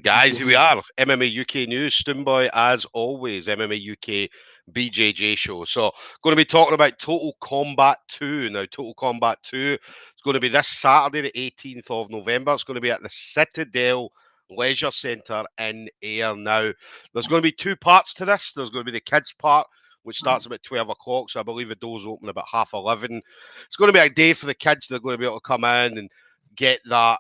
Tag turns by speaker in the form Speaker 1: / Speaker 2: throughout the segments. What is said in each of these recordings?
Speaker 1: Guys, here we are. MMA UK News, Stoomboy, as always, MMA UK BJJ show. So, going to be talking about Total Kombat 2. Now, Total Kombat 2 is going to be this Saturday, the 18th of November. It's going to be at the Citadel Leisure Centre in Ayr. Now, there's going to be two parts to this. There's going to be the kids' part, which starts about 12 o'clock. So, I believe the doors open about 11:30. It's going to be a day for the kids. They're going to be able to come in and get that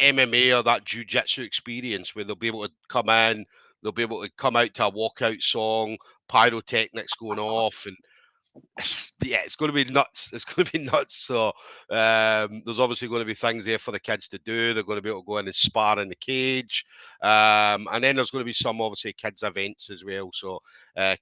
Speaker 1: MMA or that jiu-jitsu experience where they'll be able to come in, they'll be able to come out to a walkout song, pyrotechnics going off, and yeah, it's going to be nuts. It's going to be nuts. So there's obviously going to be things there for the kids to do. They're going to be able to go in and spar in the cage, and then there's going to be some obviously kids events as well. So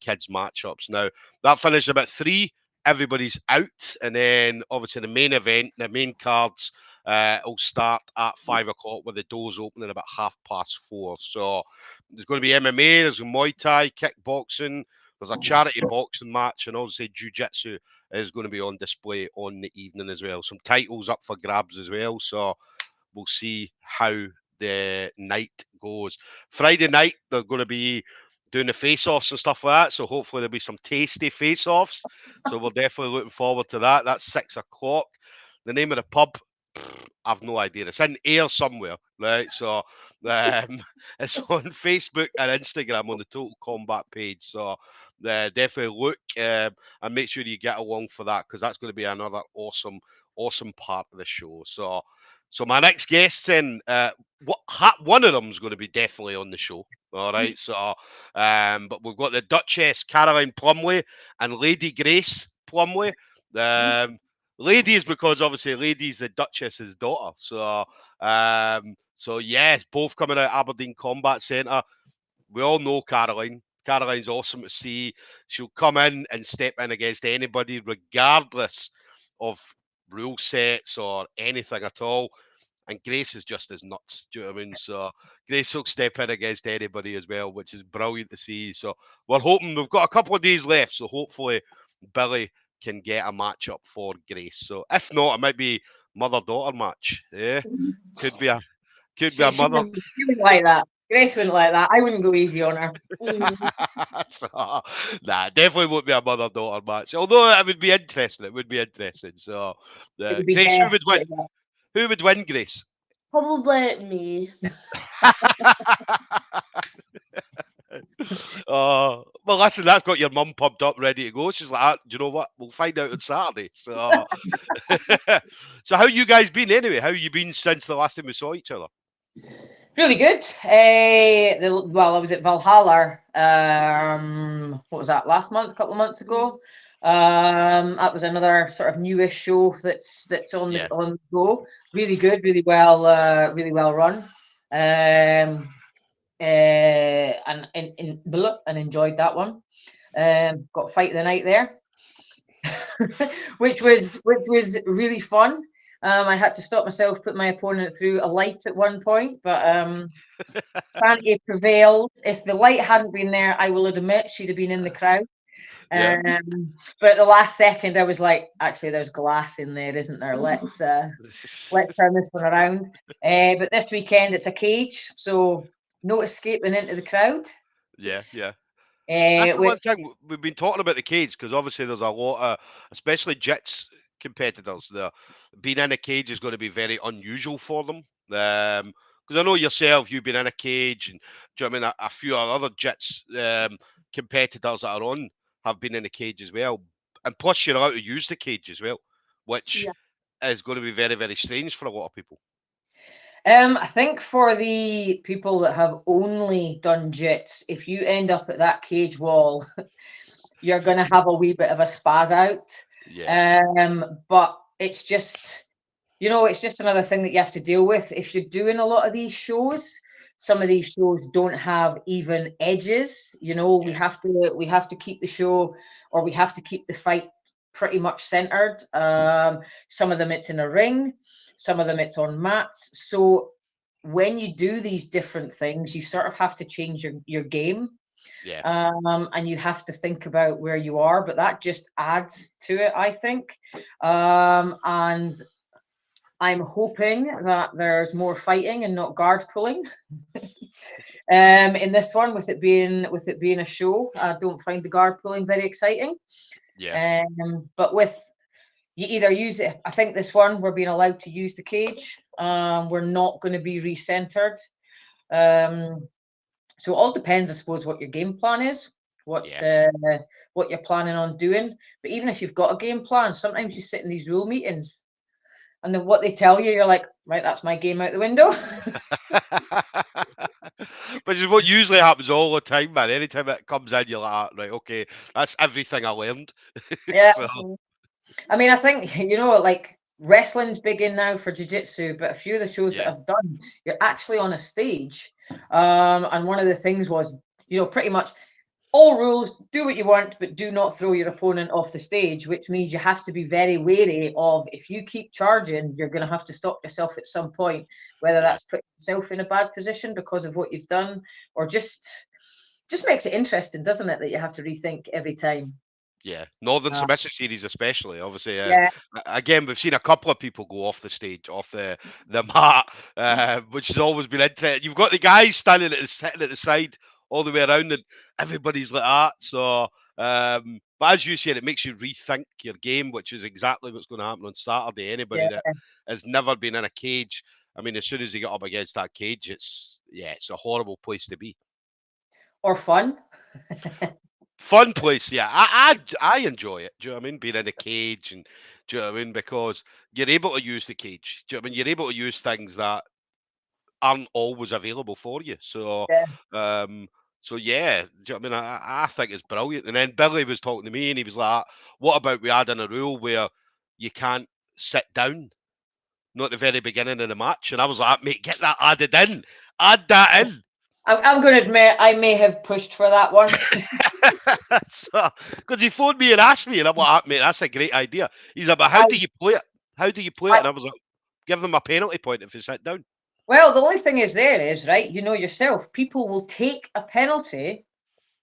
Speaker 1: kids matchups. Now that finished about 3. Everybody's out, and then obviously the main event, the main cards. Will start at 5 o'clock with the doors opening about 4:30. So there's going to be MMA, there's Muay Thai, kickboxing, there's a charity boxing match, and obviously Jiu-Jitsu is going to be on display on the evening as well. Some titles up for grabs as well. So we'll see how the night goes. Friday night, they're going to be doing the face-offs and stuff like that. So hopefully there'll be some tasty face-offs. So we're definitely looking forward to that. That's 6 o'clock. The name of the pub, I've no idea. It's in Ayr somewhere, right? So it's on Facebook and Instagram on the Total Kombat page. So definitely look and make sure you get along for that, because that's going to be another awesome part of the show. So my next guest then, one of them is going to be definitely on the show. All right. So, but we've got the Duchess Caroline Plumley and Lady Grace Plumley. Lady is because obviously Lady's the Duchess's daughter. So yes, both coming out of Aberdeen Combat Centre. We all know Caroline. Caroline's awesome to see. She'll come in and step in against anybody, regardless of rule sets or anything at all. And Grace is just as nuts. Do you know what I mean? So Grace will step in against anybody as well, which is brilliant to see. So we're hoping, we've got a couple of days left. So hopefully Billy can get a match up for Grace. So if not, it might be mother-daughter match. Yeah, could be a mother.
Speaker 2: She wouldn't like that. Grace wouldn't like that. I wouldn't go easy on her.
Speaker 1: So, nah, definitely won't be a mother-daughter match. Although it would be interesting. It would be interesting. So,
Speaker 2: It would be
Speaker 1: Grace, who would win?
Speaker 2: definitely
Speaker 1: Who would win, Grace?
Speaker 3: Probably me.
Speaker 1: Well, listen, that's got your mum pumped up, ready to go. She's like, do you know what? We'll find out on Saturday. So, so how you guys been anyway? How you been since the last time we saw each other?
Speaker 2: really good. Well, I was at Valhalla. What was that? Last month, a couple of months ago. That was another sort of newish show that's on the go. Really good, really well run. And enjoyed that one. Got fight of the night there, which was really fun. I had to stop myself, put my opponent through a light at one point, but sanity prevailed. If the light hadn't been there, I will admit she'd have been in the crowd. But at the last second, I was like, actually, there's glass in there, isn't there? Let's turn this one around. But this weekend, it's a cage, so no escaping into the crowd.
Speaker 1: Yeah. That's the one thing we've been talking about the cage, because obviously there's a lot of, especially Jits competitors, there being in a cage is going to be very unusual for them. Because I know yourself, you've been in a cage, and do you know what I mean? A few other Jits competitors that are on have been in a cage as well, and plus you're allowed to use the cage as well, which is going to be very, very strange for a lot of people.
Speaker 2: I think for the people that have only done jits, if you end up at that cage wall, you're going to have a wee bit of a spaz out. But it's just, it's just another thing that you have to deal with. If you're doing a lot of these shows, some of these shows don't have even edges. We have to keep the show, or we have to keep the fight pretty much centered. Some of them it's in a ring. Some of them it's on mats. So when you do these different things, you sort of have to change your game. And you have to think about where you are, but that just adds to it, I think. And I'm hoping that there's more fighting and not guard pulling. In this one, with it being a show, I don't find the guard pulling very exciting.
Speaker 1: Yeah.
Speaker 2: But with you either use it. I think this one we're being allowed to use the cage. We're not going to be recentered. So it all depends, I suppose, what your game plan is, what you're planning on doing. But even if you've got a game plan, sometimes you sit in these rule meetings, and then what they tell you, you're like, right, that's my game out the window.
Speaker 1: Which is what usually happens all the time, man. Anytime it comes in, you're like, "Ah, right, okay, that's everything I learned."
Speaker 2: Yeah.
Speaker 1: So,
Speaker 2: I mean, I think, like wrestling's big in now for jiu-jitsu, but a few of the shows that
Speaker 1: yeah,
Speaker 2: I've done, you're actually on a stage. And one of the things was, pretty much all rules, do what you want, but do not throw your opponent off the stage, which means you have to be very wary of, if you keep charging, you're going to have to stop yourself at some point, whether
Speaker 1: yeah,
Speaker 2: that's putting yourself in a bad position because of what you've done, or just makes it interesting, doesn't it, that you have to rethink every time.
Speaker 1: yeah. Northern
Speaker 2: Uh,
Speaker 1: Submission Series, especially. Obviously,
Speaker 2: yeah.
Speaker 1: again, we've seen a couple of people go off the stage, off the mat, which has always been interesting. You've got the guys sitting at the side all the way around, and everybody's like that. So, but as you said, it makes you rethink your game, which is exactly what's going to happen on Saturday. Anybody that
Speaker 2: Yeah.
Speaker 1: has never been in a cage, I mean, as soon as they get up against that cage, it's a horrible place to be.
Speaker 2: Or fun.
Speaker 1: Fun place, yeah. I enjoy it. Do you know what I mean? Being in a cage, and do you know what I mean? Because you're able to use the cage. Do you know what I mean? You're able to use things that aren't always available for you. So,
Speaker 2: Yeah.
Speaker 1: um, so yeah. Do you know what I mean? I think it's brilliant. And then Billy was talking to me, and he was like, "What about we add in a rule where you can't sit down, not at the very beginning of the match?" And I was like, "Mate, get that added in. Add that in."
Speaker 2: I'm going to admit I may have pushed for that one.
Speaker 1: So, because he phoned me and asked me, and I'm like, "Ah, mate, that's a great idea." He's like, "But how
Speaker 2: I,
Speaker 1: do you play it? How do you play it?"
Speaker 2: I,
Speaker 1: And I was like, "Give them a penalty point if they sit down."
Speaker 2: well, the only thing is there is, right, yourself, people will take a penalty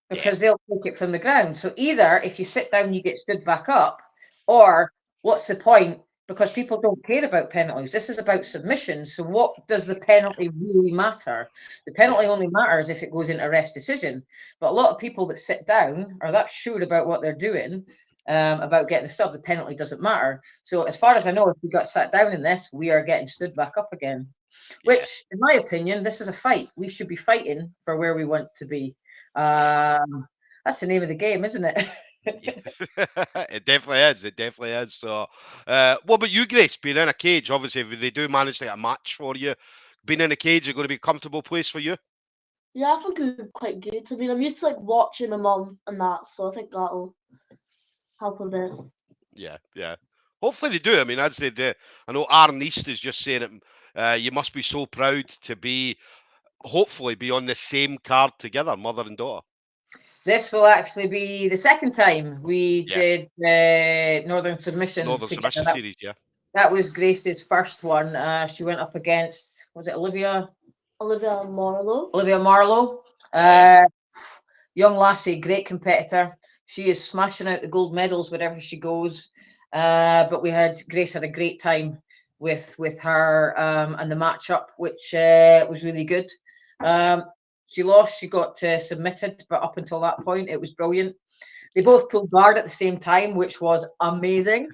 Speaker 1: Yeah,
Speaker 2: because they'll take it from the ground. So either if you sit down, you get stood back up, or what's the point? Because people don't care about penalties. This is about submissions. So what does the penalty really matter? The
Speaker 1: yeah,
Speaker 2: penalty only matters if it goes into a ref's decision. But a lot of people that sit down are that sure about what they're doing, about getting the sub. The penalty doesn't matter. So as far as I know, if we got sat down in this, we are getting stood back up again.
Speaker 1: yeah.
Speaker 2: Which, in my opinion, this is a fight. We should be fighting for where we want to be.
Speaker 1: Yeah.
Speaker 2: That's the name of the game, isn't it?
Speaker 1: Yeah. It definitely is. It definitely is. So, what about you, Grace? Being in a cage, obviously, if they do manage to get a match for you, being in a cage is going to be a comfortable place for you.
Speaker 3: Yeah, I think it would be quite good. I mean, I'm used to like watching my mum and that, so I think that'll help a bit.
Speaker 1: Yeah, yeah. Hopefully they do. I mean, I'd say I know Aaron East is just saying it. You must be so proud to hopefully be on the same card together, mother and daughter.
Speaker 2: This will actually be the second time we
Speaker 1: Yeah,
Speaker 2: did Northern Submission
Speaker 1: Northern
Speaker 2: together.
Speaker 1: Submission Series. Yeah,
Speaker 2: That was Grace's first one. She went up against, was it Olivia
Speaker 3: Marlowe.
Speaker 2: Young lassie, great competitor. She is smashing out the gold medals wherever she goes. But Grace had a great time with her and the matchup, which was really good. She lost, she got submitted, but up until that point, it was brilliant. They both pulled guard at the same time, which was amazing.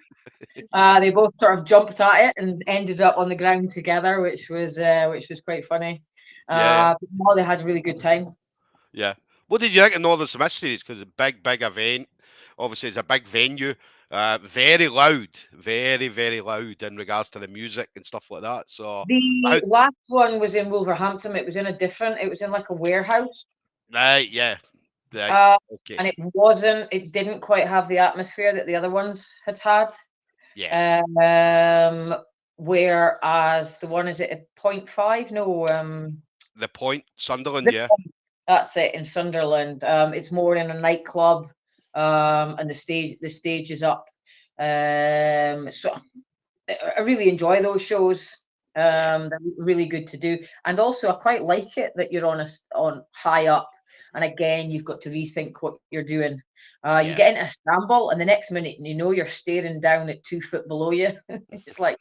Speaker 2: They both sort of jumped at it and ended up on the ground together, which was quite funny.
Speaker 1: yeah,
Speaker 2: They had a really good time.
Speaker 1: yeah. What did you think of Northern Submission Series? Because it's a big event. Obviously, it's a big venue. Very loud, very loud in regards to the music and stuff like that. So,
Speaker 2: The last one was in Wolverhampton. It was in like a warehouse.
Speaker 1: right, yeah, right, okay,
Speaker 2: And it didn't quite have the atmosphere that the other ones had.
Speaker 1: yeah.
Speaker 2: Whereas the one, is it at 0.5? No,
Speaker 1: The Point, Sunderland, yeah.
Speaker 2: that's it, in Sunderland. It's more in a nightclub, and the stage is up. So I really enjoy those shows. They're really good to do, and also I quite like it that you're on high up, And again, you've got to rethink what you're doing. You get into a scramble, and the next minute, you know, you're staring down at 2 foot below you. It's like,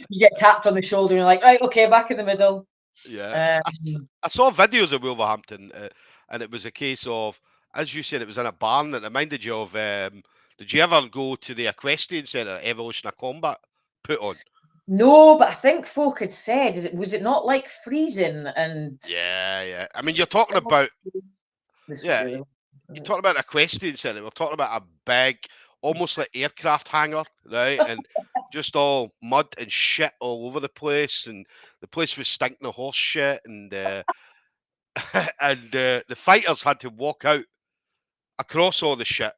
Speaker 2: you get tapped on the shoulder, and you're like, right, okay, back in the middle.
Speaker 1: Yeah. I saw videos of Wolverhampton, and it was a case of, as you said, it was in a barn that reminded you of. Did you ever go to the equestrian centre, Evolution of Combat put on?
Speaker 2: No, but I think folk had said, was it not like freezing? And
Speaker 1: Yeah. I mean, you're talking about
Speaker 2: this was
Speaker 1: yeah,
Speaker 2: the other
Speaker 1: you're talking about an equestrian centre. We're talking about a big, almost like aircraft hangar, right? And just all mud and shit all over the place, and the place was stinking of horse shit, and and the fighters had to walk out across all the shit,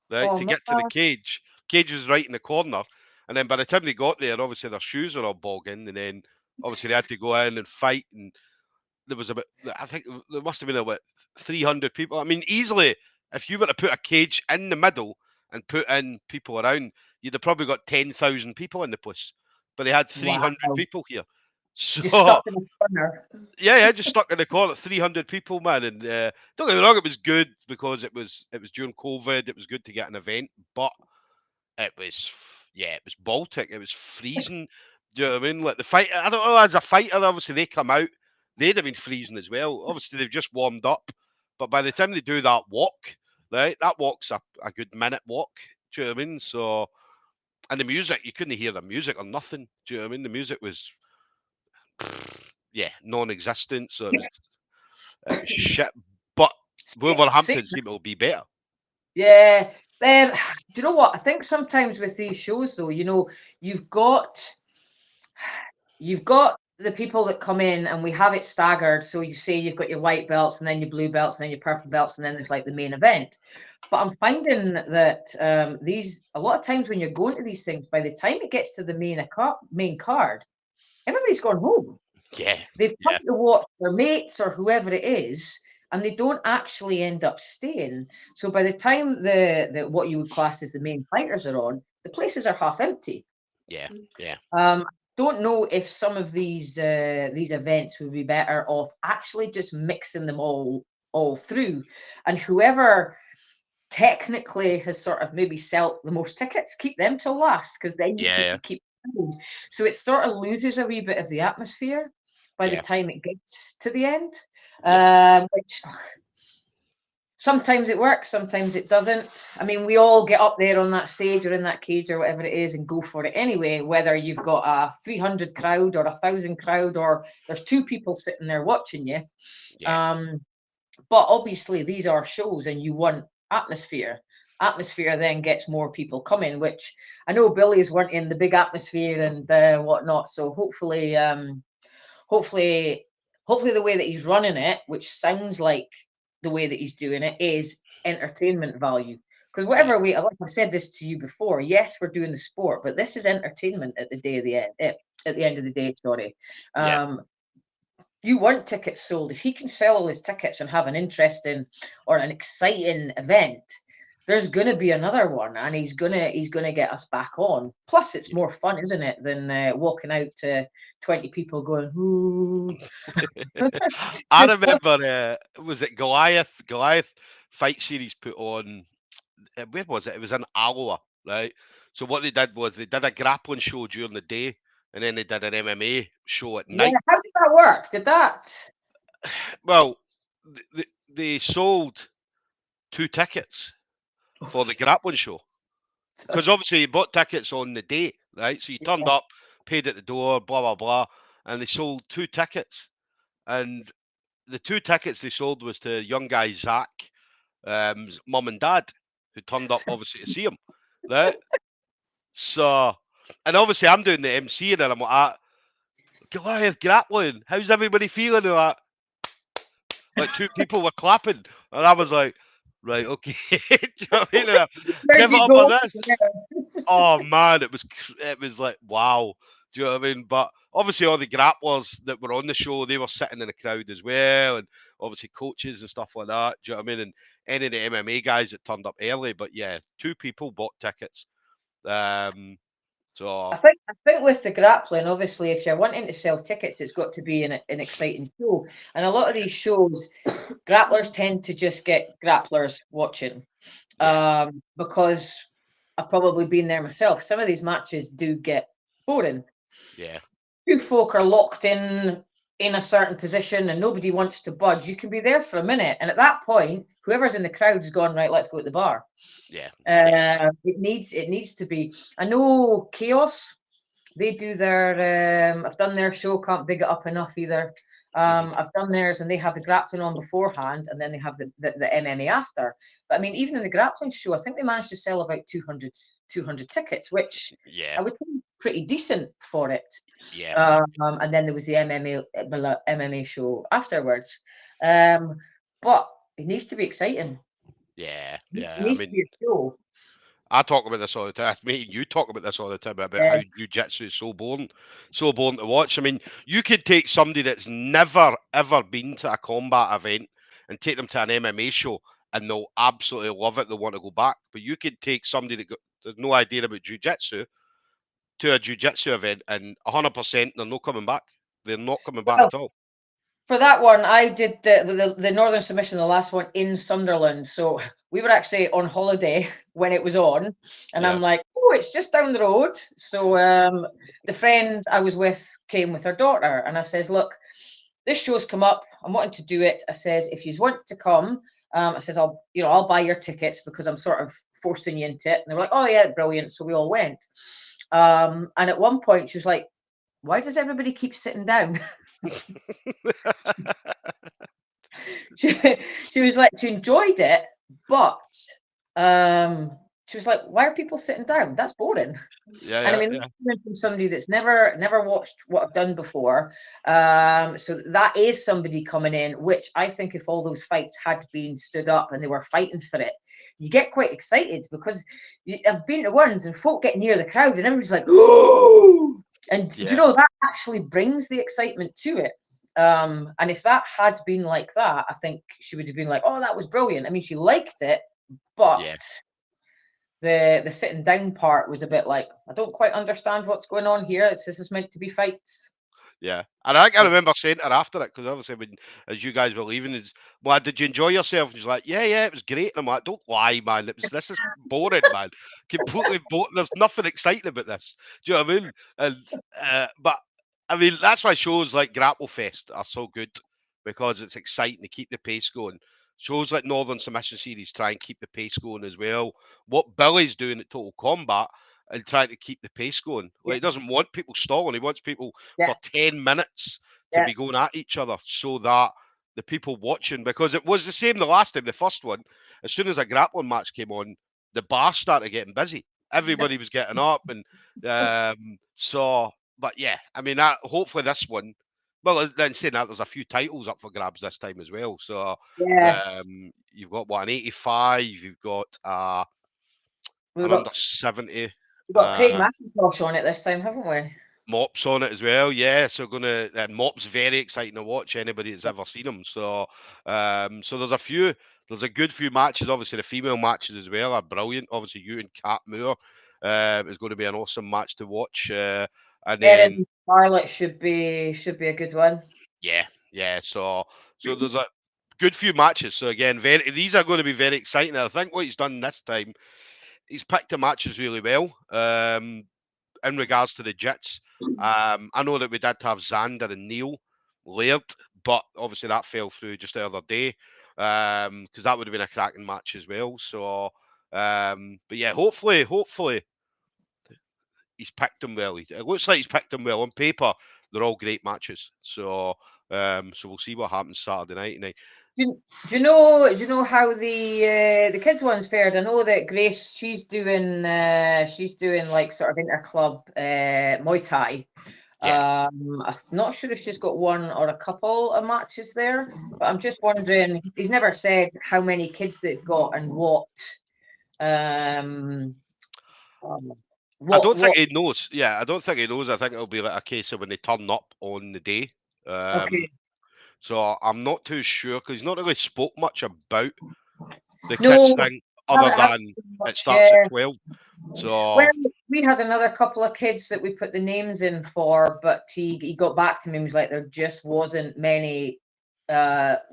Speaker 1: right,
Speaker 2: Oh
Speaker 1: to
Speaker 2: my
Speaker 1: get to the cage. Cage was right in the corner, and then by the time they got there, obviously their shoes were all bogging, and then obviously they had to go in and fight, and there was about, I think there must have been about 300 people. I mean, easily, if you were to put a cage in the middle and put in people around, you'd have probably got 10,000 people in the place. But they had 300
Speaker 2: wow.
Speaker 1: people here. So,
Speaker 2: Just stuck in the corner.
Speaker 1: yeah, just stuck in the corner, 300 people, man. And don't get me wrong, it was good because it was during COVID. It was good to get an event, but it was, it was Baltic. It was freezing. Do you know what I mean? Like the fight, I don't know, as a fighter, obviously they come out, they'd have been freezing as well. Obviously they've just warmed up, but by the time they do that walk, right, that walk's a good minute walk. Do you know what I mean? So, and the music, you couldn't hear the music or nothing. Do you know what I mean? The music was, non-existent. So it was shit. But Wolverhampton seemed to be better.
Speaker 2: Yeah. Do you know what? I think sometimes with these shows, though, you know, you've got the people that come in, and we have it staggered. So you say you've got your white belts, and then your blue belts, and then your purple belts, and then there's like the main event. But I'm finding that these, a lot of times when you're going to these things, by the time it gets to the main card, everybody's gone home.
Speaker 1: Yeah.
Speaker 2: They've come to watch their mates or whoever it is, and they don't actually end up staying. So by the time the what you would class as the main fighters are on, the places are half empty.
Speaker 1: Yeah.
Speaker 2: Don't know if some of these events would be better off actually just mixing them all through, and whoever technically has sort of maybe sell the most tickets, keep them till last, because then you keep so it sort of loses a wee bit of the atmosphere by the time it gets to the end, which sometimes it works, sometimes it doesn't. I mean, we all get up there on that stage or in that cage or whatever it is and go for it anyway, whether you've got a 300 crowd or 1,000 crowd, or there's 2 people sitting there watching you. But obviously these are shows, and you want atmosphere. Atmosphere then gets more people coming, which I know Billy's wanting the big atmosphere and whatnot. So hopefully the way that he's running it, which sounds like the way that he's doing it, is entertainment value. Because whatever like I've said this to you before, yes, we're doing the sport, but this is entertainment at the end. At the end of the day, sorry. You want tickets sold. If he can sell all his tickets and have an interesting or an exciting event, there's going to be another one, and he's gonna get us back on. Plus, it's more fun, isn't it, than walking out to 20 people going, "Ooh."
Speaker 1: I remember, was it Goliath fight series put on? Where was it? It was in Alloa, right? So what they did was they did a grappling show during the day, and then they did an MMA show at night.
Speaker 2: How did that work? Did that?
Speaker 1: Well, they sold 2 tickets for the grappling show, because obviously you bought tickets on the day, right? So you turned up, paid at the door, blah blah blah, and they sold 2 tickets, and the 2 tickets they sold was to young guy Zach, mum and dad, who turned up obviously to see him, right? So, and obviously I'm doing the MC, and I'm like, Goliath grappling, how's everybody feeling? Like 2 people were clapping, and I was like, right, okay. Do you know what I mean? Give it up on this. Oh man, it was like, wow. Do you know what I mean? But obviously all the grapplers that were on the show, they were sitting in the crowd as well, and obviously coaches and stuff like that. Do you know what I mean? And any of the MMA guys that turned up early. But yeah, 2 people bought tickets. So
Speaker 2: I think with the grappling, obviously, if you're wanting to sell tickets, it's got to be an exciting show. And a lot of these shows, grapplers tend to just get grapplers watching. Because I've probably been there myself. Some of these matches do get boring.
Speaker 1: yeah,
Speaker 2: Two folk are locked in a certain position and nobody wants to budge. You can be there for a minute, and at that point, whoever's in the crowd's gone, right, let's go to the bar.
Speaker 1: yeah.
Speaker 2: It needs to be. I know Chaos. They do their. I've done their show. Can't big it up enough either. I've done theirs, and they have the grappling on beforehand, and then they have the MMA after. But I mean, even in the grappling show, I think they managed to sell about 200 tickets, which I would think pretty decent for it.
Speaker 1: Yeah.
Speaker 2: And then there was the MMA show afterwards. But it needs to be exciting.
Speaker 1: Yeah.
Speaker 2: It needs to be a show.
Speaker 1: I talk about this all the time. Me and you talk about this all the time about how jiu-jitsu is so boring to watch. I mean, you could take somebody that's never ever been to a combat event and take them to an MMA show, and they'll absolutely love it. They'll want to go back. But you could take somebody that has no idea about jiu-jitsu to a jiu-jitsu event, and 100% they're not coming back. They're not coming back at all.
Speaker 2: For that one, I did the Northern Submission, the last one in Sunderland. So we were actually on holiday when it was on, and I'm like, oh, it's just down the road. So the friend I was with came with her daughter, and I says, look, this show's come up. I'm wanting to do it. I says, if you want to come, I says, I'll buy your tickets because I'm sort of forcing you into it. And they were like, oh yeah, brilliant. So we all went. And at one point, she was like, why does everybody keep sitting down? she was like, she enjoyed it, but she was like, why are people sitting down? That's boring. And I mean, from somebody that's never watched what I've done before, so that is somebody coming in, which I think if all those fights had been stood up and they were fighting for it, you get quite excited because I've been to ones and folk get near the crowd and everybody's like, oh, and you know, that actually brings the excitement to it. And if that had been like that, I think she would have been like, oh, that was brilliant. I mean, she liked it, but the sitting down part was a bit like, I don't quite understand what's going on here. This is meant to be fights.
Speaker 1: Yeah, and I think I remember saying to her after it, because obviously when, as you guys were leaving, well, did you enjoy yourself? And she's like, yeah, it was great. And I'm like, don't lie, man. This is boring, man. Completely boring. There's nothing exciting about this. Do you know what I mean? And but I mean, that's why shows like Grapple Fest are so good, because it's exciting to keep the pace going. Shows like Northern Submission Series try and keep the pace going as well. What Billy's doing at Total Combat and trying to keep the pace going. Like, he doesn't want people stalling. He wants people for 10 minutes to be going at each other, so that the people watching, because it was the same the last time, the first one, as soon as a grappling match came on, the bar started getting busy. Everybody was getting up, and so, but yeah, I mean, hopefully this one, well, then saying that, there's a few titles up for grabs this time as well. So you've got what, an 85, you've got an under 70.
Speaker 2: We've got Craig McIntosh on it this time, haven't we?
Speaker 1: Mop's on it as well, so Mop's very exciting to watch, anybody that's ever seen him. So so there's a good few matches. Obviously the female matches as well are brilliant. Obviously you and Kat Moore is going to be an awesome match to watch. And then
Speaker 2: Charlotte should be a good one.
Speaker 1: So there's a good few matches. So again, these are going to be very exciting. I think what he's done this time, he's picked the matches really well. In regards to the Jits, I know that we did have Xander and Neil Laird, but obviously that fell through just the other day, because that would have been a cracking match as well. So, but yeah, hopefully he's picked them well. It looks like he's picked them well. On paper, they're all great matches. So, so we'll see what happens Saturday night. And
Speaker 2: do you know how the kids one's fared? I know that Grace, she's doing like sort of inter-club Muay Thai. I'm not sure if she's got one or a couple of matches there, but I'm just wondering, he's never said how many kids they've got and what
Speaker 1: I don't think he knows. I don't think he knows. I think it'll be like a case of when they turn up on the day.
Speaker 2: Okay.
Speaker 1: So I'm not too sure, because he's not really spoke much about the kids thing, other than it starts at 12. So
Speaker 2: Well, we had another couple of kids that we put the names in for, but he got back to me and was like, there just wasn't many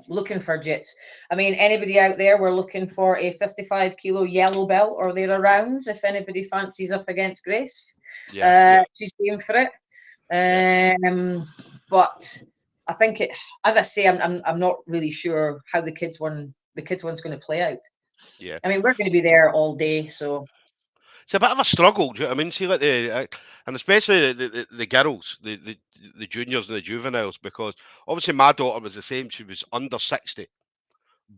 Speaker 2: looking for jits. I mean, anybody out there, we're looking for a 55 kilo yellow belt or thereabouts. If anybody fancies up against Grace, she's game for it. But I think it, as I say, I'm not really sure how the kids one's going to play out.
Speaker 1: Yeah.
Speaker 2: I mean, we're going to be there all day, so
Speaker 1: It's a bit of a struggle. Do you know what I mean? See, like and especially the girls, the juniors and the juveniles, because obviously my daughter was the same. She was under 60,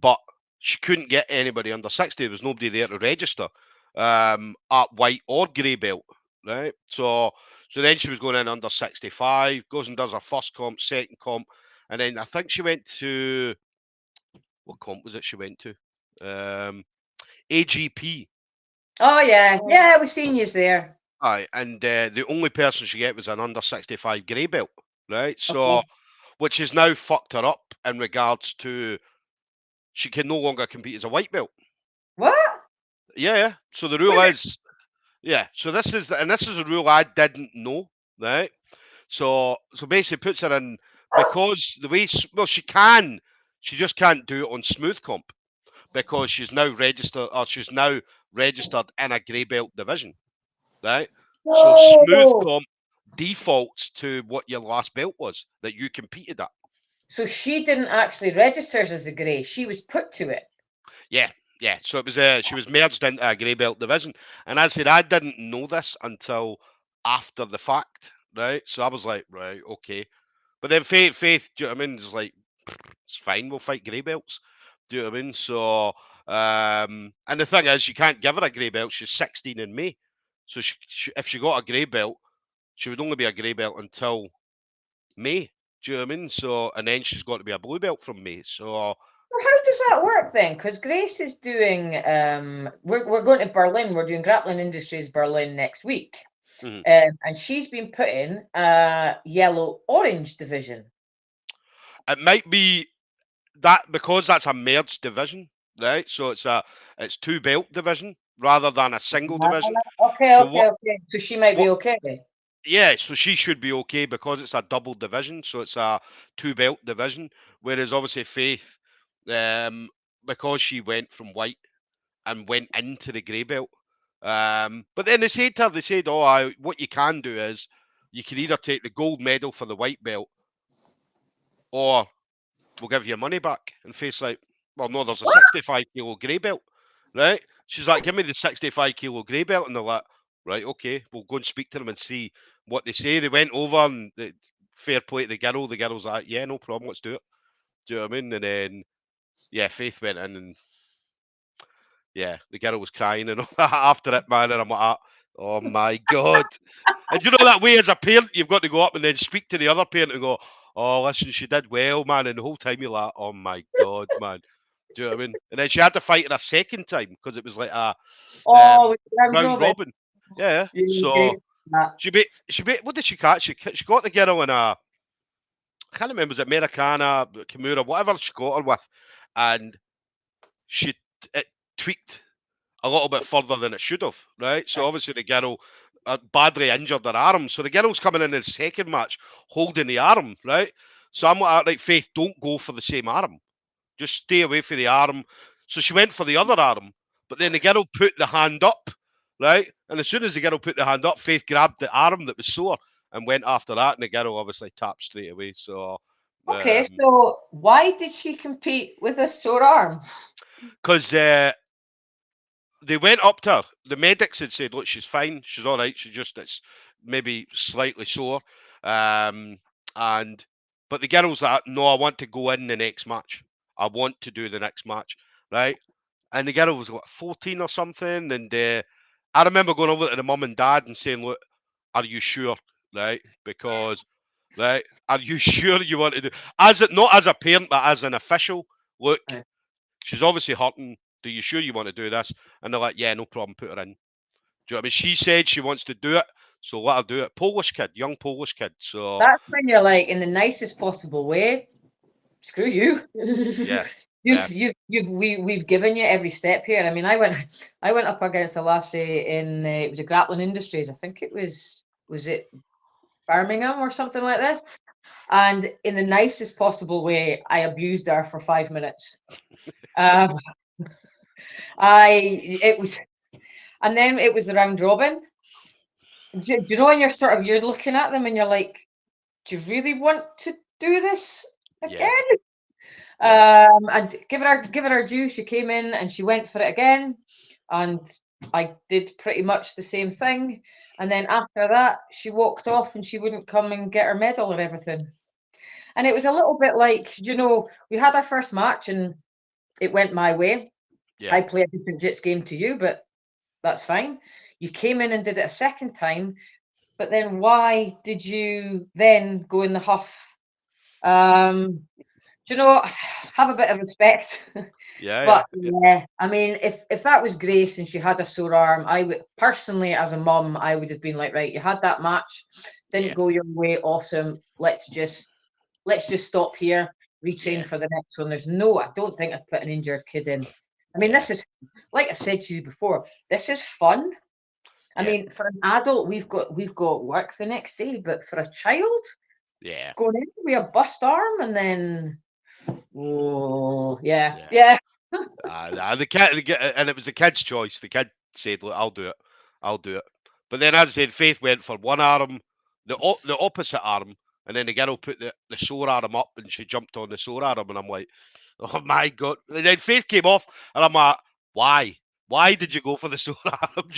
Speaker 1: but she couldn't get anybody under 60. There was nobody there to register at white or grey belt, right? So then she was going in under 65, goes and does her first comp, second comp, and then I think she went to, what comp was it she went to? AGP.
Speaker 2: oh yeah, we've seen you there.
Speaker 1: Aye, and the only person she get was an under 65 grey belt, right? So,
Speaker 2: Okay.
Speaker 1: which has now fucked her up in regards to she can no longer compete as a white belt.
Speaker 2: What?
Speaker 1: Yeah. So the rule is, So this is a rule I didn't know, right? So basically puts her in, because the way she just can't do it on smooth comp because she's now registered in a grey belt division, right? So smooth comp defaults to what your last belt was that you competed at.
Speaker 2: So she didn't actually register as a grey. She was put to it.
Speaker 1: Yeah. So it was she was merged into a grey belt division, and I said I didn't know this until after the fact, right? So I was like, right, okay. But then Faith, do you know what I mean? It's like, it's fine, we'll fight grey belts. Do you know what I mean? So, and the thing is, you can't give her a grey belt. She's 16 in May, so if she got a grey belt, she would only be a grey belt until May. Do you know what I mean? So, and then she's got to be a blue belt from May. So,
Speaker 2: Well, how does that work then? Because Grace is doing, we're going to Berlin. We're doing Grappling Industries Berlin next week, and she's been put in yellow-orange division.
Speaker 1: it might be that because that's a merged division, right? So it's two belt division rather than a single division.
Speaker 2: Okay.
Speaker 1: So
Speaker 2: So she might be okay.
Speaker 1: Yeah, so she should be okay because it's a double division, so it's a two belt division. Whereas obviously Faith, because she went from white and went into the grey belt. But then they said to her, "Oh, what you can do is you can either take the gold medal for the white belt, or we'll give you your money back." And Faith's like, "Well, no, there's a 65 kilo grey belt, right?" She's like, "Give me the 65 kilo grey belt," and they're like, "Right, okay, we'll go and speak to them and see what they say." They went over and fair play to the girl. The girl's like, "Yeah, no problem, let's do it." Do you know what I mean? And then, Faith went in and the girl was crying and all that after it, man. And I'm like, "Oh my God." And you know that way as a parent, you've got to go up and then speak to the other parent and go, "Oh, listen, she did well, man." And the whole time you're like, "Oh my God, man." Do you know what I mean? And then she had to fight it a second time because it was like a round robin. Yeah. So she beat what did she catch? She got the girl in a, I can't remember, was it Americana, Kimura, whatever she got her with, and it tweaked a little bit further than it should have, right? So obviously the girl badly injured her arm. So the girl's coming in the second match holding the arm, right? So I'm like, Faith, don't go for the same arm. Just stay away from the arm. So she went for the other arm, but then the girl put the hand up, right? And as soon as the girl put the hand up, Faith grabbed the arm that was sore and went after that, and the girl obviously tapped straight away. So
Speaker 2: okay, so why did she compete with a sore arm?
Speaker 1: Because they went up to her. The medics had said, "Look, she's fine. She's all right. It's maybe slightly sore." But the girl's like, "No, I want to go in the next match. I want to do the next match, right?" And the girl was what, 14 or something. And I remember going over to the mum and dad and saying, "Look, are you sure, right? Because, right, are you sure you want to do not as a parent, but as an official? Look, she's obviously hurting. Are you sure you want to do this?" And they're like, "Yeah, no problem, put her in." Do you know what I mean? She said she wants to do it, so let her do it. Polish kid, young Polish kid. So
Speaker 2: that's when you're like, in the nicest possible way, screw you.
Speaker 1: yeah.
Speaker 2: We've given you every step here. I mean, I went up against a lassie in it was a Grappling Industries. I think it was it Birmingham or something like this. And in the nicest possible way, I abused her for 5 minutes. And then it was the round robin. Do you know when you're looking at them and you're like, do you really want to do this again? And give it her due. She came in and she went for it again, and I did pretty much the same thing. And then after that, she walked off and she wouldn't come and get her medal or everything. And it was a little bit like, we had our first match and it went my way.
Speaker 1: Yeah.
Speaker 2: I play a different jits game to you, but that's fine. You came in and did it a second time, but then why did you then go in the huff? Have a bit of respect.
Speaker 1: Yeah.
Speaker 2: I mean, if that was Grace and she had a sore arm, I would personally, as a mum, I would have been like, right, you had that match, didn't go your way, awesome. Let's just stop here, retrain for the next one. I don't think I'd put an injured kid in. I mean, this is, like I said to you before, this is fun. I mean, for an adult, we've got work the next day, but for a child, going in with a bust arm and then, and
Speaker 1: the kid, and it was the kid's choice. The kid said, "Look, I'll do it." But then, as I said, Faith went for one arm, the opposite arm, and then the girl put the sore arm up, and she jumped on the sore arm, and I'm like, "Oh my god!" And then Faith came off, and I'm like, "Why? Why did you go for the sore arm?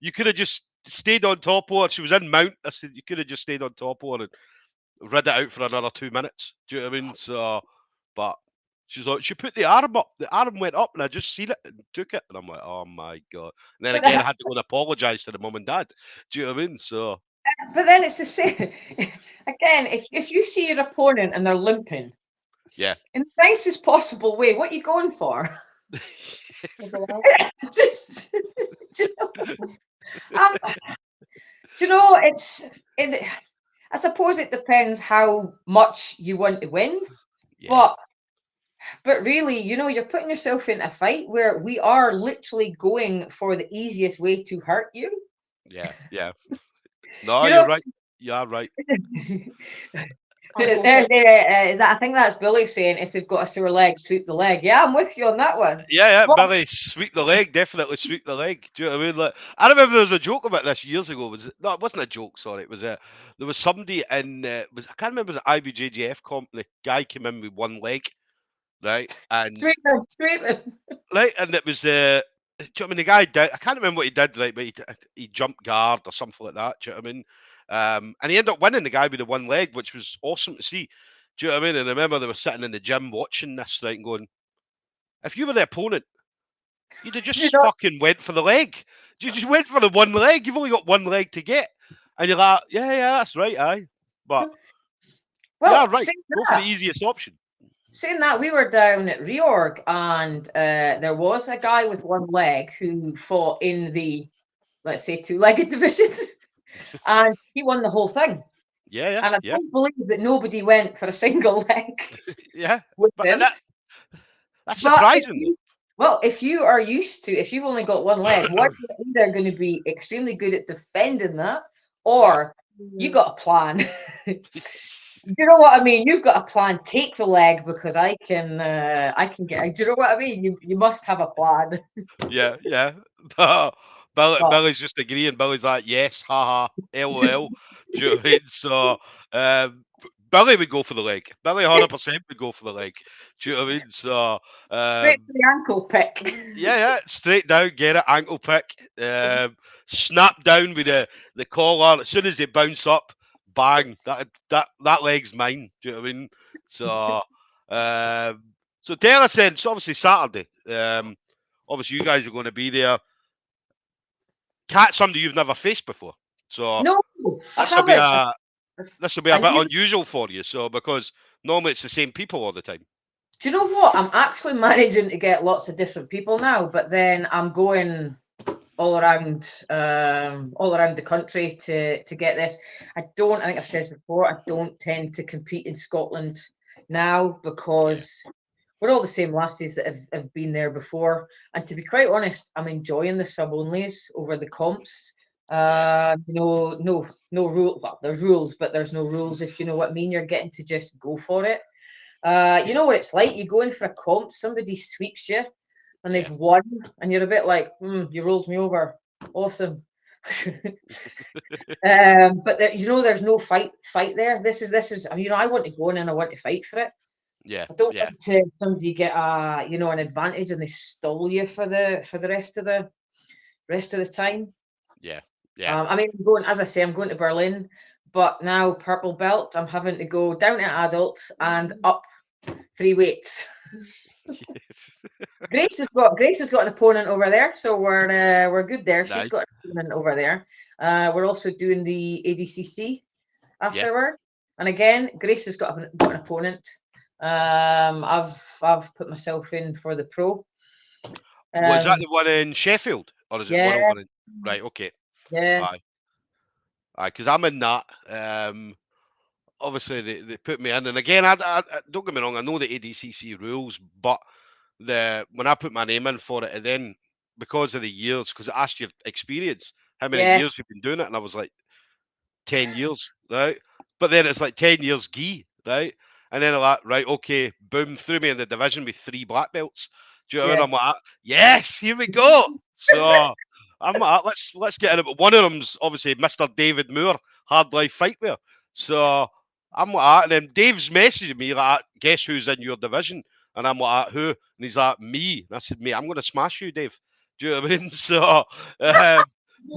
Speaker 1: You could have just stayed on top of her. She was in mount. I said you could have just stayed on top of her and rid it out for another 2 minutes. Do you know what I mean? So, but she's like, she put the arm up. The arm went up, and I just seen it and took it. And I'm like, oh my god. And then again, I had to go and apologise to the mum and dad. Do you know what I mean? So,
Speaker 2: but then it's the same again. If you see your opponent and they're limping, in the nicest possible way, what are you going for? Just, I suppose it depends how much you want to win, but really, you're putting yourself in a fight where we are literally going for the easiest way to hurt you.
Speaker 1: Yeah. No, you're right. Yeah, right.
Speaker 2: I think that's Billy saying, if they've got a sore leg, sweep the leg. Yeah, I'm with you on that one.
Speaker 1: Yeah, Billy, sweep the leg. Definitely sweep the leg. Do you know what I mean? Like, I remember there was a joke about this years ago. It wasn't a joke. Sorry, it was there was somebody in I can't remember, it was an IBJJF comp. And the guy came in with one leg, right? And
Speaker 2: sweep him.
Speaker 1: Right, and it was do you know what I mean? The guy did. I can't remember what he did, right? But he jumped guard or something like that. Do you know what I mean? And he ended up winning, the guy with the one leg, which was awesome to see. Do you know what I mean? And I remember they were sitting in the gym watching this, right, and going, if you were the opponent, you'd have just fucking went for the leg. You just went for the one leg. You've only got one leg to get, and you're like, yeah, that's right, aye. But right, go for the easiest option.
Speaker 2: Saying that, we were down at Reorg, and there was a guy with one leg who fought in the, let's say, two-legged division, and he won the whole thing.
Speaker 1: Yeah.
Speaker 2: And I don't believe that nobody went for a single leg.
Speaker 1: But that's surprising.
Speaker 2: If you are used to, if you've only got one leg, what you're either going to be extremely good at defending that, or you got a plan. You know what I mean? You've got a plan. Take the leg because I can get. Do you know what I mean? You must have a plan.
Speaker 1: Yeah. Billy's just agreeing. Billy's like, yes, haha, LOL. Do you know what I mean? So Billy would go for the leg. Billy 100% would go for the leg. Do you know what I mean? So
Speaker 2: straight to the ankle pick.
Speaker 1: Yeah, straight down, get it, ankle pick. Snap down with the collar. As soon as they bounce up, bang, that leg's mine. Do you know what I mean? So tell us then, it's obviously Saturday. Obviously you guys are going to be there. Cat, somebody you've never faced before. So
Speaker 2: no,
Speaker 1: this will be a bit unusual for you. So because normally it's the same people all the time.
Speaker 2: Do you know what? I'm actually managing to get lots of different people now, but then I'm going all around the country to get this. I think I've said before, I don't tend to compete in Scotland now because we're all the same lasses that have been there before. And to be quite honest, I'm enjoying the sub-onlys over the comps. No rule. Well, there's rules, but there's no rules, if you know what I mean. You're getting to just go for it. You know what it's like? You go in for a comp, somebody sweeps you, and they've won, and you're a bit like, you rolled me over. Awesome. But there's no fight there. This is. I want to go in and I want to fight for it.
Speaker 1: Yeah.
Speaker 2: I don't want to somebody get an advantage and they stole you for the rest of the time.
Speaker 1: Yeah. Yeah.
Speaker 2: I'm going to Berlin, but now purple belt, I'm having to go down to adults and up 3 weights. Grace has got an opponent over there, so we're good there. She's got an opponent over there. We're also doing the ADCC afterward, and again, Grace has got an opponent. I've put myself in for the pro.
Speaker 1: Was that the one in Sheffield, or is it one over in? Right, okay.
Speaker 2: Yeah.
Speaker 1: Aye, because I'm in that. Obviously, they put me in, and again, I don't get me wrong. I know the ADCC rules, but when I put my name in for it, and then because of the years, because it asked your experience, how many years you've been doing it, and I was like 10 years, right? But then it's like 10 years gi, right? And then I'm like, right, okay, boom, threw me in the division with 3 black belts. Do you know what I mean? I'm like, yes, here we go. So I'm like, let's get in it. But one of them's obviously Mr. David Moore, Hard Life Fightwear. So I'm like, and then Dave's messaging me like, guess who's in your division? And I'm like, who? And he's like, me. And I said, mate, I'm going to smash you, Dave. Do you know what I mean? So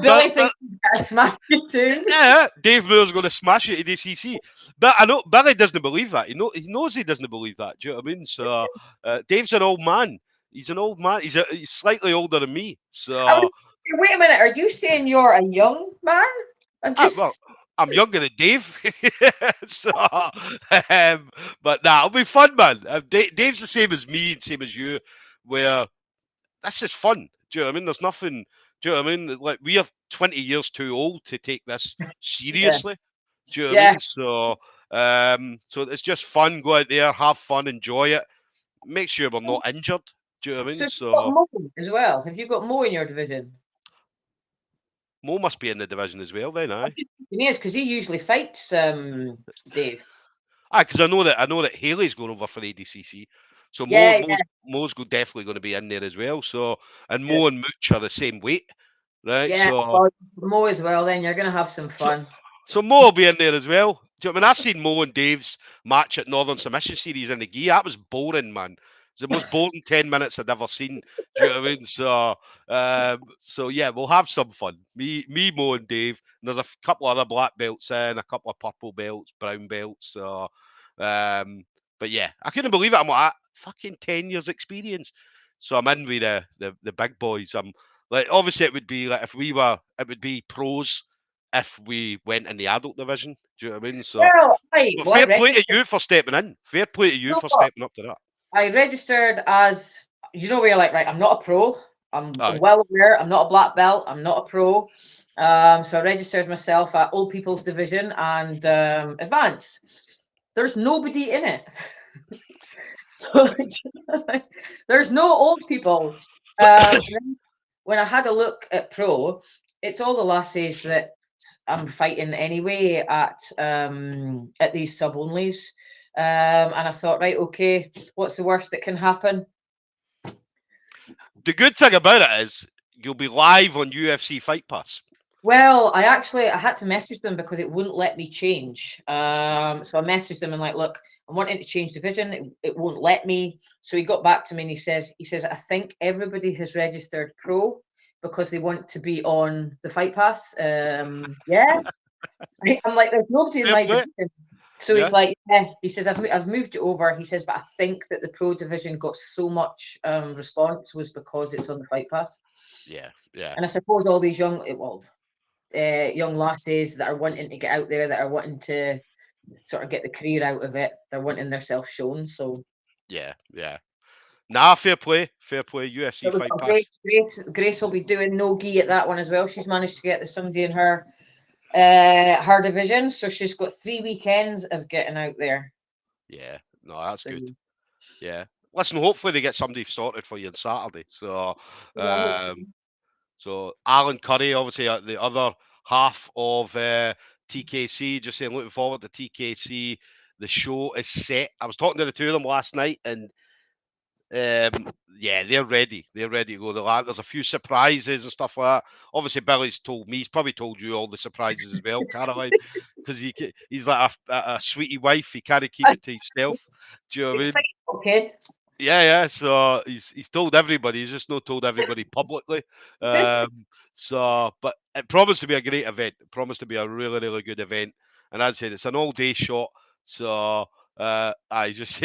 Speaker 2: Billy thinks he's going to smash you too.
Speaker 1: Yeah, Dave Moore's going to smash it at DCC. But I know Billy doesn't believe that. He knows he doesn't believe that. Do you know what I mean? So Dave's an old man. He's an old man. He's slightly older than me. So
Speaker 2: wait a minute. Are you saying you're a young man?
Speaker 1: I'm younger than Dave. So, but it'll be fun, man. Dave's the same as me and same as you. Where this is fun. Do you know what I mean? There's nothing. Do you know what I mean? Like, we are 20 years too old to take this seriously. Do you know what I mean? So it's just fun. Go out there, have fun, enjoy it. Make sure we're not injured. Do you know what I mean?
Speaker 2: So you've got Mo as well. Have you got Mo in your division?
Speaker 1: Mo must be in the division as well, then, aye.
Speaker 2: He is, because he usually fights Dave.
Speaker 1: Aye, because I know that Haley's going over for the ADCC. So Mo's definitely going to be in there as well. So, and Mo and Mooch are the same weight, right?
Speaker 2: Yeah, so Mo as well. Then you're going to have some fun.
Speaker 1: So Mo will be in there as well. Do you know what I mean? I seen Mo and Dave's match at Northern Submission Series in the gi. That was boring, man. It was the most boring 10 minutes I'd ever seen. Do you know what I mean? So yeah, we'll have some fun. Me, Mo, and Dave. And there's a couple other black belts in, a couple of purple belts, brown belts. So, but yeah, I couldn't believe it. I'm like, fucking 10 years experience. So I'm in with the big boys. I'm like, obviously it would be like it would be pros if we went in the adult division. Do you know what I mean? So fair play to you for stepping in. Fair play to you for stepping up to that.
Speaker 2: I registered as, where you're like, right, I'm not a pro. I'm well aware. I'm not a black belt. I'm not a pro. So I registered myself at Old People's Division and Advance. There's nobody in it. So there's no old people. When I had a look at pro, it's all the lassies that I'm fighting anyway at these sub-onlys. And I thought, right, okay, what's the worst that can happen?
Speaker 1: The good thing about it is you'll be live on UFC Fight Pass.
Speaker 2: Well, I had to message them because it wouldn't let me change. So I messaged them and like, look, I'm wanting to change division. It won't let me. So he got back to me and he says, I think everybody has registered pro because they want to be on the Fight Pass. Yeah. I'm like, there's nobody in my division. So he's like, he says, I've moved it over. He says, but I think that the pro division got so much response was because it's on the Fight Pass.
Speaker 1: Yeah, yeah.
Speaker 2: And I suppose all these young lasses that are wanting to get out there, that are wanting to sort of get the career out of it, they're wanting themselves shown. So
Speaker 1: yeah. Nah, fair play. UFC Fight Pass.
Speaker 2: Grace will be doing no gi at that one as well. She's managed to get somebody in her division, so she's got 3 weekends of getting out there.
Speaker 1: Yeah, no, that's good. Yeah. listen, hopefully they get somebody sorted for you on Saturday. So,
Speaker 3: Yeah,
Speaker 1: so Alan Curry, obviously the other half of TKC, just saying, looking forward to TKC. The show is set. I was talking to the two of them last night, and yeah, they're ready. They're ready to go. There's a few surprises and stuff like that. Obviously, Billy's told me. He's probably told you all the surprises as well, Caroline, because he's like a sweetie wife. He can't keep it to himself. Do you know what I mean?
Speaker 2: Excitable kid.
Speaker 1: Yeah. So he's told everybody. He's just not told everybody publicly. But it promised to be a great event. It promised to be a really, really good event. And as I said, it's an all-day shot. So I just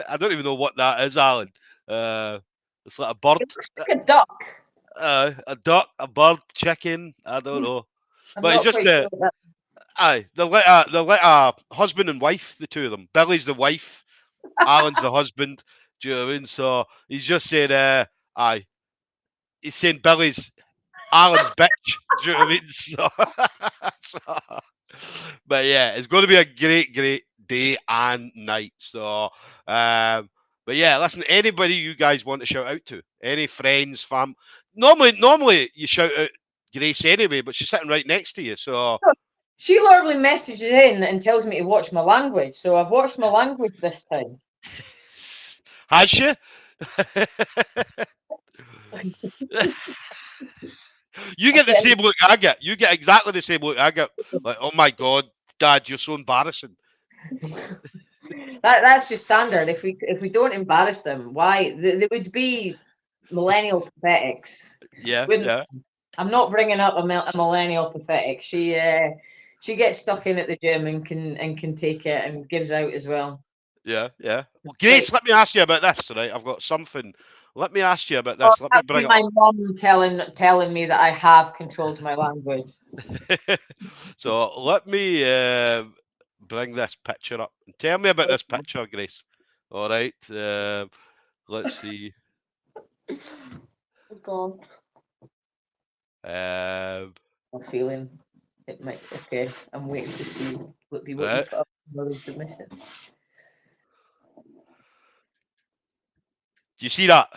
Speaker 1: I don't even know what that is, Alan. It's like a bird,
Speaker 2: It looks like a duck.
Speaker 1: a duck, a bird, chicken. I don't know.
Speaker 2: I'm
Speaker 1: But it's
Speaker 2: not
Speaker 1: just
Speaker 2: quite sure what that.
Speaker 1: they're like a husband and wife, the two of them. Billy's the wife, Alan's the husband. Do you know what I mean? So he's just saying, he's saying Billy's Alan's bitch. Do you know what I mean? So, but yeah, it's going to be a great, great day and night. So, but yeah, listen, anybody you guys want to shout out to, any friends, fam. Normally you shout out Grace anyway, but she's sitting right next to you. So
Speaker 2: She literally messages in and tells me to watch my language. So I've watched my language this time.
Speaker 1: has she? You get the same look I get. You get exactly the same look I get. Like, oh my God, Dad, you're so embarrassing.
Speaker 2: That's just standard. If we don't embarrass them, why they would be millennial pathetics.
Speaker 1: Yeah,
Speaker 2: Wouldn't
Speaker 1: yeah.
Speaker 2: I'm not bringing up a millennial pathetic. She gets stuck in at the gym and can take it and gives out as well.
Speaker 1: Yeah. Well, Grace, let me ask you about this, right? I've got something. Let me ask you about this. Let me bring it
Speaker 2: my
Speaker 1: up.
Speaker 2: mum telling me that I have controlled my language.
Speaker 1: So let me bring this picture up. Tell me about this picture, Grace. All right. Let's see.
Speaker 3: Oh God.
Speaker 2: I'm feeling it might. Okay, I'm waiting to see what you
Speaker 1: Right.
Speaker 2: put up in the submission.
Speaker 1: Do you see that?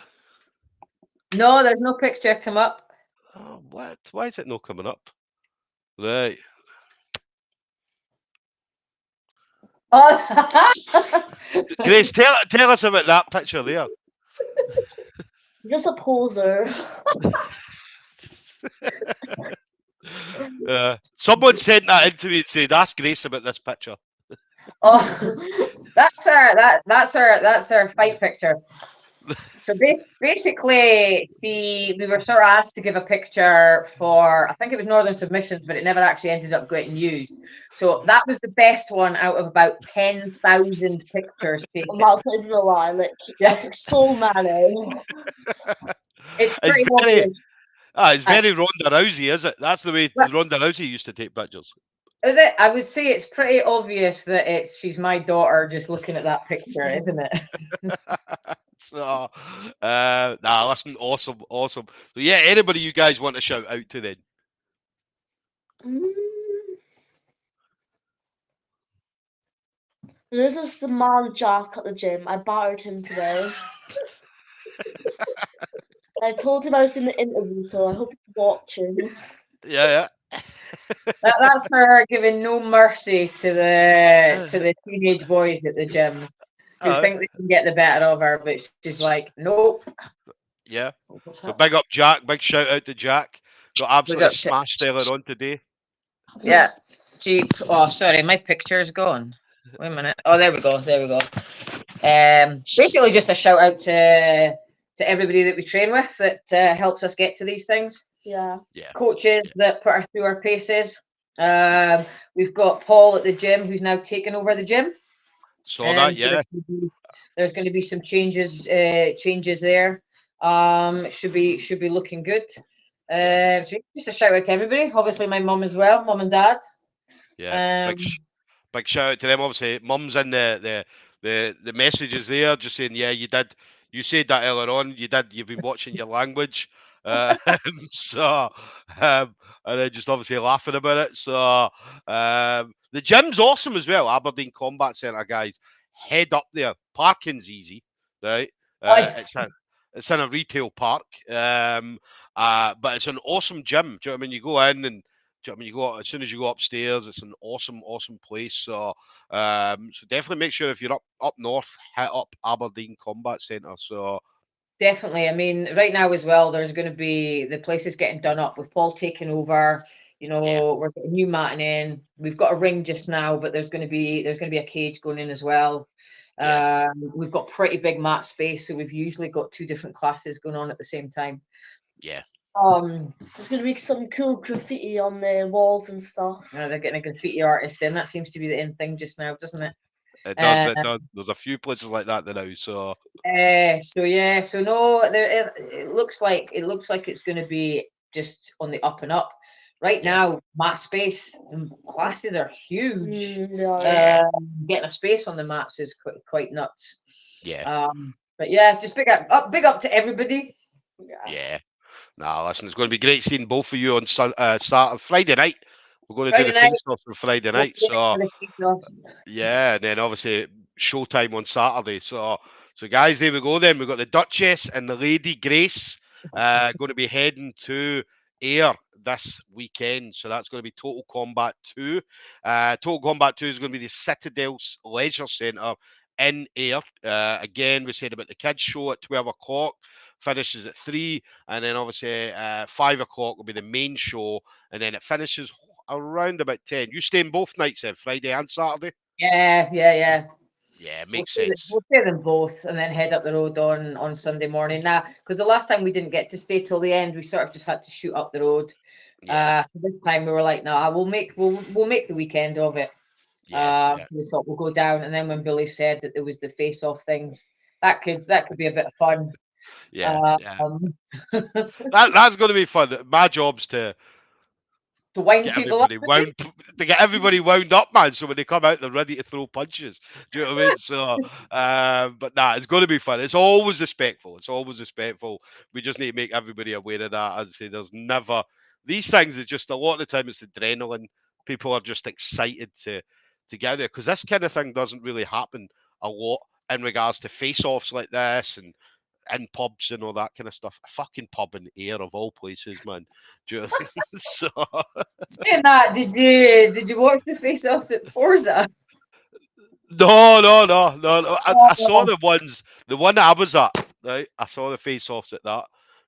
Speaker 2: No, there's no picture come up.
Speaker 1: Oh, what? Why is it not coming up? Right.
Speaker 2: Oh,
Speaker 1: Grace, tell us about that picture there.
Speaker 3: Just a poser.
Speaker 1: Someone sent that in to me and said, "Ask Grace about this picture."
Speaker 2: oh, that's our fight picture. So basically, we were sort of asked to give a picture for, I think it was Northern Submissions, but it never actually ended up getting used. So that was the best one out of about 10,000 pictures taken.
Speaker 3: That's not even a lie. Like, I took so many.
Speaker 2: It's pretty obvious.
Speaker 1: It's very Ronda Rousey, is it? That's the way Ronda Rousey used to take pictures.
Speaker 2: Is it? I would say it's pretty obvious that she's my daughter just looking at that picture, isn't it?
Speaker 1: So, listen, awesome. So, yeah, anybody you guys want to shout out to then?
Speaker 3: This is the man Jack at the gym. I battered him today. I told him I was in the interview, so I hope he's watching.
Speaker 1: Yeah.
Speaker 2: That's her giving no mercy to the teenage boys at the gym who think they can get the better of her, but she's like, nope.
Speaker 1: Yeah. So big up Jack. Big shout out to Jack. Got absolutely smashed earlier on today.
Speaker 2: Yeah. Jeep. Oh, sorry, my picture's gone. Wait a minute. Oh, there we go. Basically just a shout out to everybody that we train with that helps us get to these things.
Speaker 3: Yeah.
Speaker 2: Coaches that put us through our paces. We've got Paul at the gym who's now taken over the gym.
Speaker 1: Saw that, yeah.
Speaker 2: There's going to be some changes there. It should be looking good. So just a shout out to everybody. Obviously, my mum as well, mum and dad.
Speaker 1: Yeah, big shout out to them. Obviously, mum's in the messages there, just saying, yeah, you did. You said that earlier on. You've been watching your language. So, and then just obviously laughing about it. So, the gym's awesome as well. Aberdeen Combat Centre, guys. Head up there. Parking's easy, right? It's in a retail park. But it's an awesome gym. Do you know what I mean? You go in and do you know what I mean? You go as soon as you go upstairs. It's an awesome place. So definitely make sure if you're up north, hit up Aberdeen Combat Centre. So
Speaker 2: Definitely. I mean, right now as well, there's going to be the place is getting done up with Paul taking over. You know, we're getting new matting in. We've got a ring just now, but there's going to be a cage going in as well. We've got pretty big mat space, so we've usually got 2 different classes going on at the same time.
Speaker 1: Yeah.
Speaker 3: There's going to be some cool graffiti on the walls and stuff.
Speaker 2: They're getting a graffiti artist in. That seems to be the in thing just now, doesn't it?
Speaker 1: It does. It does. There's a few places like that now. So.
Speaker 2: So no, it looks like it's going to be just on the up and up. Right now, mat space classes are huge. Getting a space on the mats is quite nuts. But yeah, just big up to everybody.
Speaker 1: Yeah. Nah, listen, it's going to be great seeing both of you on Saturday, Friday night. We're going to do the face-off on Friday night. So yeah, and then obviously showtime on Saturday. So guys, there we go. Then we've got the Duchess and the Lady Grace going to be heading to Ayr this weekend. So that's going to be Total Kombat 2. Total Kombat 2 is going to be the Citadel Leisure Centre in Ayr. Again, we said about the kids show at 12 o'clock. Finishes at 3, and then obviously 5 o'clock will be the main show, and then it finishes around about 10. You staying both nights then, Friday and Saturday?
Speaker 2: Yeah.
Speaker 1: Yeah, makes sense.
Speaker 2: We'll stay them both and then head up the road on Sunday morning. Now, because the last time we didn't get to stay till the end, we sort of just had to shoot up the road. This time we were like, no, we'll make the weekend of it. We thought we'll go down, and then when Billy said that there was the face-off things, that could be a bit of fun.
Speaker 1: That's going to be fun. My job's to
Speaker 2: wind
Speaker 1: get
Speaker 2: people up.
Speaker 1: To get everybody wound up, man. So when they come out, they're ready to throw punches. Do you know what I mean? So, but it's going to be fun. It's always respectful. We just need to make everybody aware of that. As I say, there's never these things. Are just a lot of the time it's adrenaline. People are just excited to get there because this kind of thing doesn't really happen a lot in regards to face-offs like this and in pubs and all that kind of stuff. A fucking pub in Ayr of all places, man. Do you know what I mean? So
Speaker 2: saying that, did you watch the face-offs at Forza?
Speaker 1: No. I saw the one that I was at, right? I saw the face-offs at that.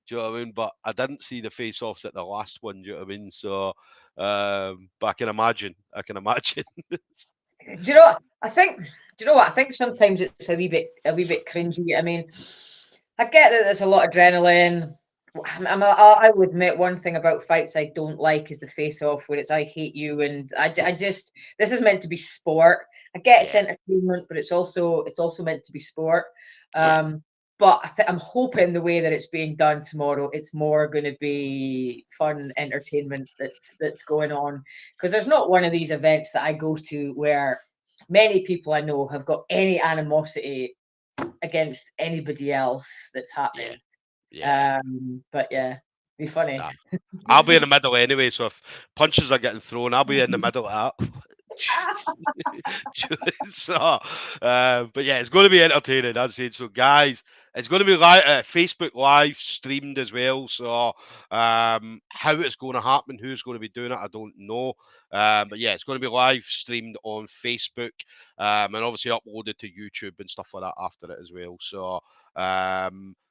Speaker 1: Do you know what I mean? But I didn't see the face-offs at the last one. Do you know what I mean? So, but I can imagine.
Speaker 2: Do you know what? I think sometimes it's a wee bit cringy. I mean, I get that there's a lot of adrenaline. I will admit one thing about fights I don't like is the face-off where it's I hate you, and I just this is meant to be sport. I get it's entertainment, but it's also meant to be sport. But I'm hoping the way that it's being done tomorrow, it's more going to be fun entertainment that's going on, because there's not one of these events that I go to where many people I know have got any animosity against anybody else that's happening. But yeah, be funny.
Speaker 1: Nah. I'll be in the middle anyway, so if punches are getting thrown, I'll be in the middle of that. So, but yeah, it's going to be entertaining, as I said. So, guys, it's going to be Facebook Live streamed as well. So, how it's going to happen, who's going to be doing it, I don't know. But yeah, it's going to be live streamed on Facebook, and obviously uploaded to YouTube and stuff like that after it as well. So,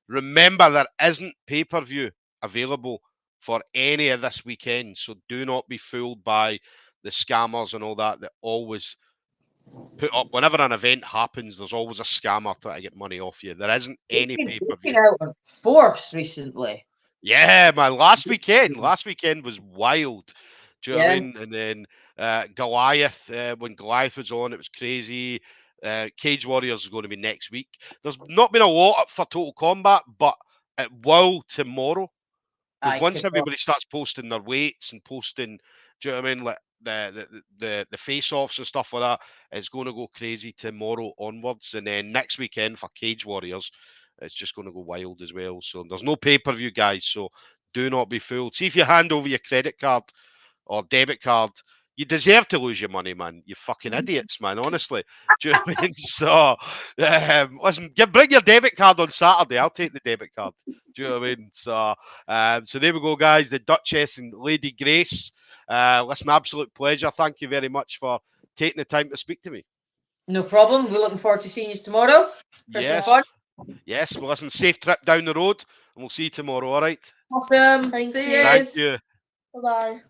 Speaker 1: remember, there isn't pay-per-view available for any of this weekend. So do not be fooled by the scammers and all that always put up. Whenever an event happens, there's always a scammer trying to get money off you. There isn't any pay-per-view.
Speaker 2: Out on Force recently.
Speaker 1: Yeah, man. Last weekend was wild. Do you know what I mean? And then Goliath, when Goliath was on, it was crazy. Cage Warriors is going to be next week. There's not been a lot up for Total Kombat, but it will tomorrow. Because once everybody starts posting their weights and posting, do you know what I mean, like the face-offs and stuff like that, it's going to go crazy tomorrow onwards, and then next weekend for Cage Warriors, it's just going to go wild as well. So there's no pay-per-view, guys. So do not be fooled. See if you hand over your credit card or debit card you deserve to lose your money, man. You fucking idiots, man. Honestly, do you know what I mean? So, listen, bring your debit card on Saturday. I'll take the debit card. Do you know what I mean? So, so there we go, guys. The Duchess and Lady Grace. Listen, absolute pleasure. Thank you very much for taking the time to speak to me.
Speaker 2: No problem. We're looking forward to seeing you tomorrow for some fun.
Speaker 1: Yes. Well, listen, safe trip down the road, and we'll see you tomorrow. All right.
Speaker 2: Awesome.
Speaker 3: Thank
Speaker 2: See
Speaker 3: you.
Speaker 1: Thank
Speaker 2: you.
Speaker 1: you.
Speaker 3: Bye-bye.